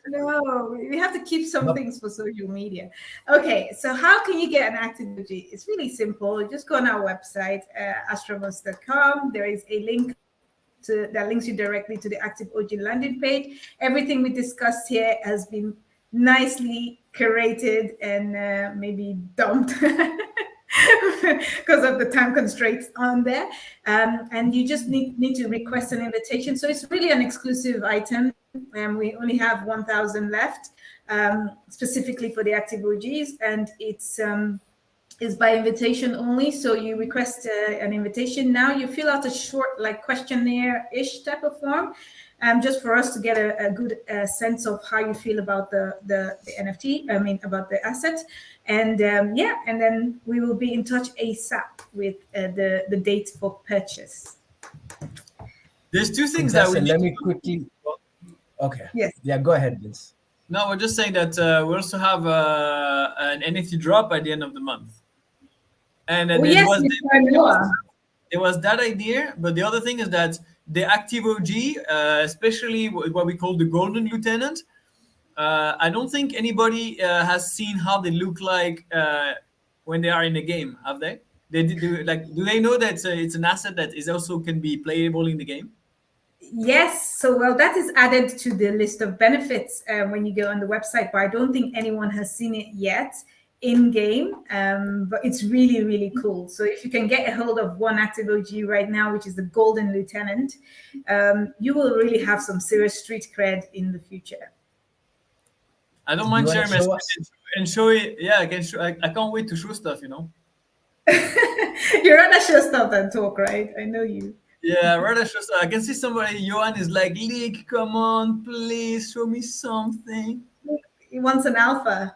No, we have to keep some things for social media. Okay, so how can you get an ActiveOG? It's really simple. Just go on our website, AstroMust's.com. There is a link that links you directly to the ActiveOG landing page. Everything we discussed here has been nicely curated and maybe dumped because of the time constraints on there. And you just need to request an invitation. So it's really an exclusive item. We only have 1,000 left, specifically for the ActiveOGs, and it's by invitation only. So you request an invitation now. You fill out a short, like questionnaire-ish type of form, just for us to get a good sense of how you feel about the NFT. I mean, about the asset, and and then we will be in touch ASAP with the date for purchase. There's two things that we Contestant, need let to me do. quickly. Okay. Yes. Yeah, go ahead, Vince. No, we're just saying that we also have an NFT drop at the end of the month. And Oh there yes, was Mr. Noah. there was that idea, but the other thing is that the ActiveOG, especially what we call the Golden Lieutenant, I don't think anybody has seen how they look like when they are in the game. Have they? Do they know that it's an asset that is also can be playable in the game? Yes, so well, that is added to the list of benefits when you go on the website, but I don't think anyone has seen it yet in game. But it's really, really cool. So if you can get a hold of one ActiveOG right now, which is the Golden Lieutenant, you will really have some serious street cred in the future. I don't Do mind you wanna sharing my show us? screen and show it. Yeah, I can show. I can't wait to show stuff. You're rather show stuff than talk, right? I know you. Yeah, rather show stuff. I can see somebody. Johan is like, Leak, come on, please show me something. He wants an alpha.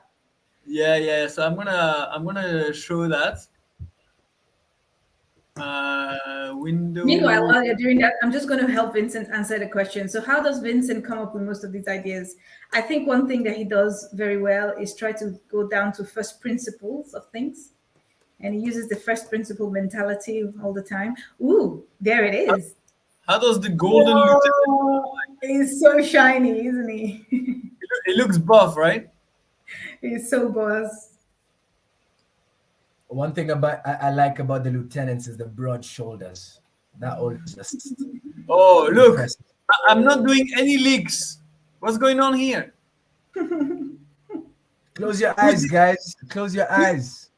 Yeah. So I'm gonna show that. Window. Meanwhile, while you're doing that, I'm just going to help Vincent answer the question. So, how does Vincent come up with most of these ideas? I think one thing that he does very well is try to go down to first principles of things. And he uses the first principle mentality all the time. Ooh, there it is. How does the Golden Lieutenant? Oh, he's so shiny, isn't he? It looks buff, right? He's so boss. One thing I like about the lieutenants is the broad shoulders. That all just Oh, look! impressive. I'm not doing any leaks. What's going on here? Close your eyes, guys. Close your eyes.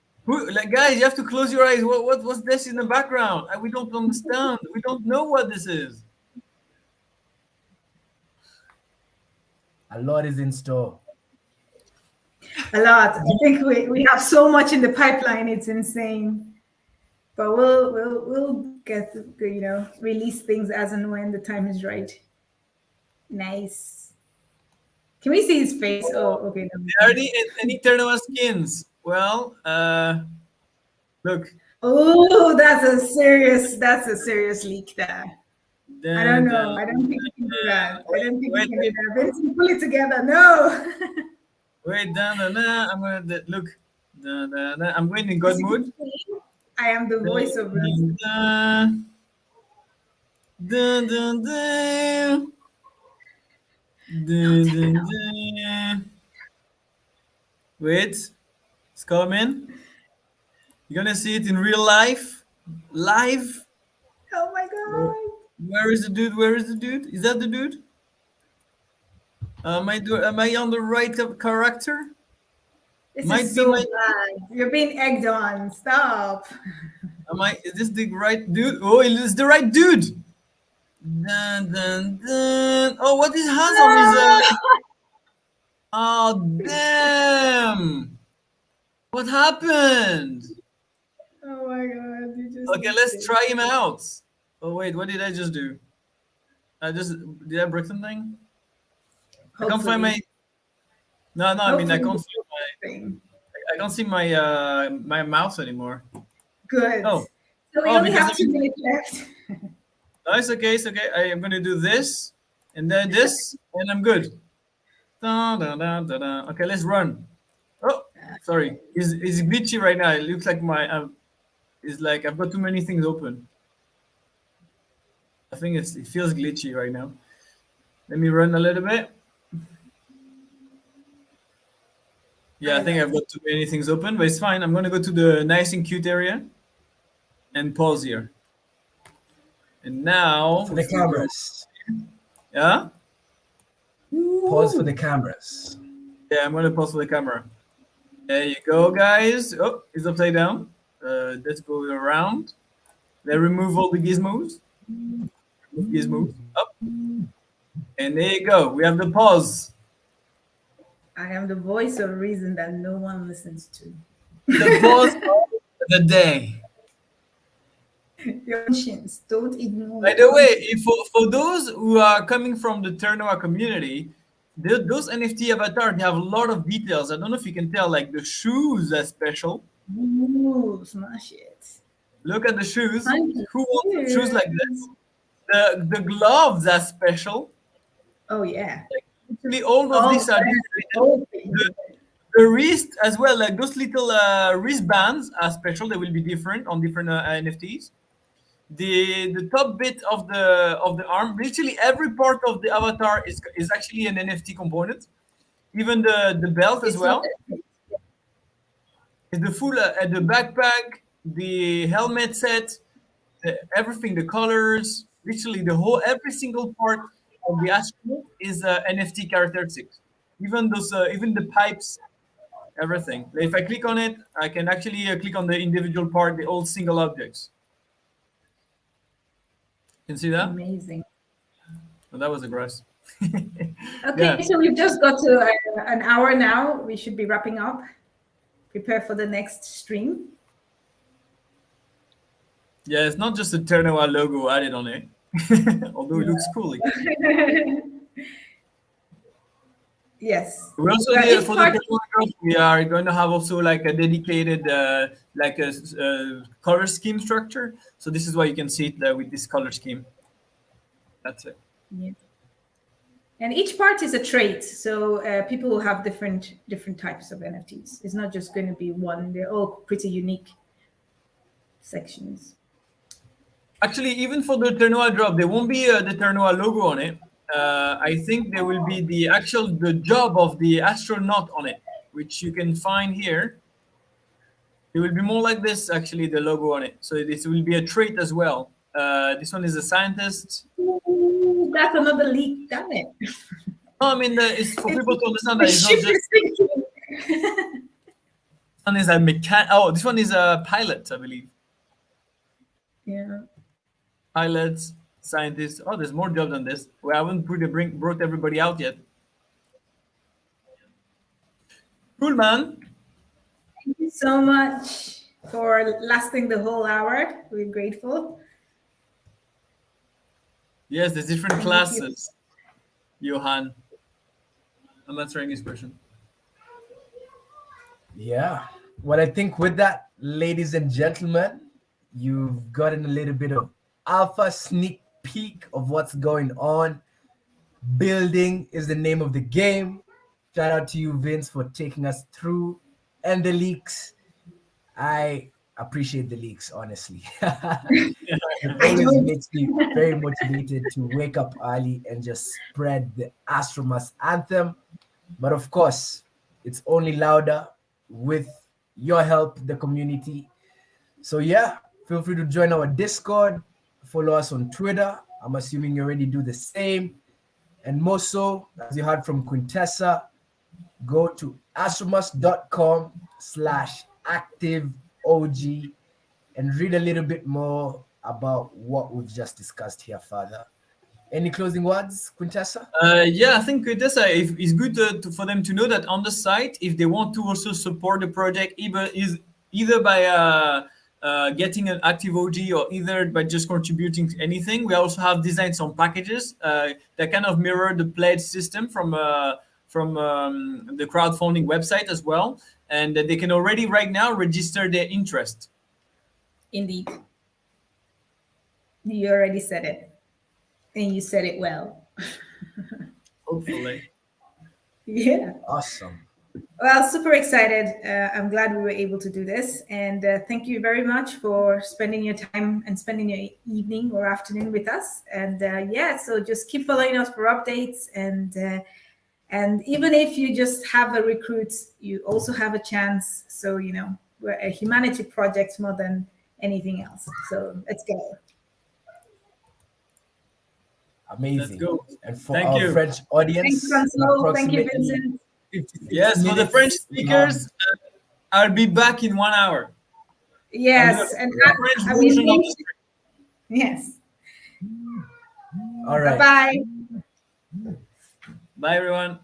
Guys, you have to close your eyes. What's this in the background? We don't understand. We don't know what this is. A lot is in store. A lot. I think we have so much in the pipeline. It's insane. But we'll get to, release things as and when the time is right. Nice. Can we see his face? Oh, okay. No. Any Terranova skins? Well, look. Oh, that's a serious leak there. I don't know. I don't think we can do that. I don't think we can do that. Vincent, pull it together. No. Wait, I'm gonna look. I'm going in God mood. I am the voice of reason. Wait, it's coming. You're gonna see it in real life, live. Oh my god! Where is the dude? Where is the dude? Is that the dude? Am I on the right character? This Might is be so my- bad. You're being egged on. Stop. Is this the right dude? Oh, it is the right dude. Dun, dun, dun. Oh, what is hands on his? Oh, damn! What happened? Oh my god! You just Okay, let's try him out. Oh wait, what did I just do? Did I break something? I can't find my. No. I mean, I can't see my my mouse anymore. Good. Oh. So we Oh, only have because 2 minutes left. No, it's okay. It's okay. I am gonna do this and then this, and I'm good. Dun, dun, dun, dun, dun. Okay, let's run. Oh, sorry. It's glitchy right now. It looks like it's like I've got too many things open. I think it feels glitchy right now. Let me run a little bit. Yeah, I think I've got too many things open, but it's fine. I'm gonna go to the nice and cute area and pause here. And now For the cameras. Yeah. Pause for the cameras. Yeah, I'm gonna pause for the camera. There you go, guys. Oh, it's upside down. Let's go around. Let's remove all the gizmos. Remove gizmos. Up. And there you go. We have the pause. I am the voice of reason that no one listens to. The pause of the day. Your conscience, don't ignore. By the way, for those who are coming from the Terranova community, those NFT avatars, they have a lot of details. I don't know if you can tell, like the shoes are special. Ooh, smash it. Look at the shoes. Thank you. Who wants shoes like this? The gloves are special. Oh yeah. Actually, all of these are different. The wrist as well, like those little wristbands are special. They will be different on different NFTs. The top bit of the arm, literally every part of the avatar is actually an NFT component. Even the belt as It's not well. The full the backpack, the helmet set, everything, the colors, literally the whole every single part of the astronaut is NFT characteristics. Even those, even the pipes, everything. If I click on it, I can actually click on the individual part, the all single objects. You can see that? amazing. Oh, that was a grass. Okay, so we've just got to an hour now. We should be wrapping up. Prepare for the next stream. Yeah, it's not just a Ternoa logo added on it, although it looks cool. Yes. We also Well, for the Ternoa drop, we are going to have also like a dedicated like a color scheme structure. So this is why you can see it with this color scheme. That's it. Yeah. And each part is a trait, so people will have different types of NFTs. It's not just going to be one. They're all pretty unique sections. Actually, even for the Ternoa drop, there won't be the Ternoa logo on it. I think there will be the job of the astronaut on it, which you can find here. It will be more like this, actually, the logo on it. So this will be a trait as well. This one is a scientist. Ooh, that's another leak, damn it. No, I mean, it's for people to understand that The it's not ship just. is sinking. This one is a mechanic. Oh, this one is a pilot, I believe. Yeah. Pilots, scientists. Oh, there's more jobs than this. We haven't brought everybody out yet. Cool, man. Thank you so much for lasting the whole hour. We're grateful. Yes, there's different classes. Johan. I'm answering his question. Yeah. Well, I think with that, ladies and gentlemen, you've gotten a little bit of alpha sneak peek of what's going on. Building is the name of the game. Shout out to you, Vince, for taking us through. And the leaks. I appreciate the leaks, honestly. It always makes me very motivated to wake up early and just spread the AstroMust's anthem. But of course, it's only louder with your help, the community. So yeah, feel free to join our Discord, follow us on Twitter. I'm assuming you already do the same. And more so, as you heard from Quintessa, go to astromust.com/ActiveOG and read a little bit more about what we've just discussed here, Father. Any closing words, Quintessa? Yeah, I think Quintessa, it's good for them to know that on the site, if they want to also support the project, either by getting an ActiveOG or either by just contributing anything, we also have designed some packages that kind of mirror the pledge system from the crowdfunding website as well, and they can already right now register their interest. Indeed. You already said it. And you said it well. Hopefully. Yeah. Awesome. Well, super excited. I'm glad we were able to do this. And thank you very much for spending your time and spending your evening or afternoon with us. And yeah, so just keep following us for updates. And even if you just have a recruit, you also have a chance. So, you know, we're a humanity project more than anything else. So let's go. Amazing. Let's go. And for Thank our you. French audience, Thanks, Francois. Thank you, approximately Vincent. Yes, for the French speakers, I'll be back in 1 hour. Yes. And French I version of mean, the script. yes. All right. Bye-bye. Bye, everyone.